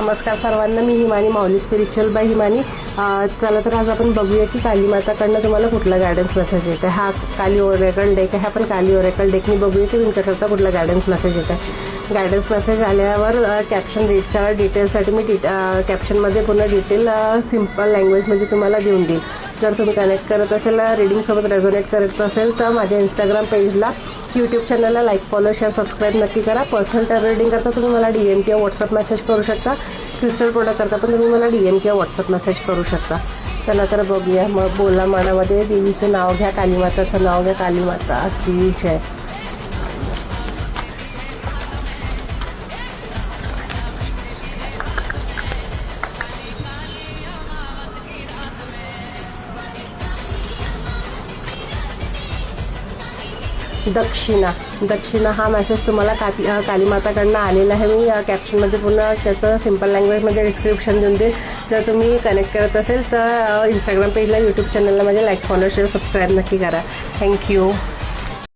नमस्कार सर्वांना, मी हिमानी माऊली spiritual bye Himani. चला तर आज आपण बघूया की काली माताकडनं तुम्हाला कुठला गायडन्स मेसेज येत आहे। हा काली ओरेकल डेक आहे, आपण काली ओरेकल डेकनी बघूया की तुमच्याकरता कुठला गायडन्स मेसेज येत आहे। गायडन्स मेसेज आल्यावर कॅप्शन रीड करा। डिटेल्ससाठी मी कॅप्शनमध्ये पूर्ण डिटेल सिम्पल लँग्वेजमध्ये तुम्हाला देऊन देईल। जर तुम्ही कनेक्ट करत असेल, रीडिंगसोबत रेझोनेट करत असेल तर माझ्या इंस्टाग्राम पेजला, यूट्यूब चॅनलला लाईक, फॉलो, शेअर, सबस्क्राईब नक्की करा। पर्सनल टॅरो रीडिंग करता तुम्ही मला DM किंवा व्हॉट्सअप मेसेज करू शकता। क्रिस्टल प्रोडक्ट करता पण तुम्ही मला DM किंवा व्हॉट्सअप मेसेज करू शकता। चला तर बघूया। मग बोला मनामध्ये देवीचं नाव घ्या, कालीमाताचं नाव घ्या। कालीमाता की जय। दक्षिणा हा मेसेज तुम्हाला कालीमाताकडनं आलेला आहे। मी कॅप्शनमध्ये पुन्हा त्याचं सिम्पल लँग्वेजमध्ये डिस्क्रिप्शन देऊन देईल। जर तुम्ही कनेक्ट करत असेल तर इंस्टाग्राम पेजला, यूट्यूब चॅनलला माझ्या लाईक, फॉलो, शेअर, सबस्क्राईब नक्की करा। थँक्यू।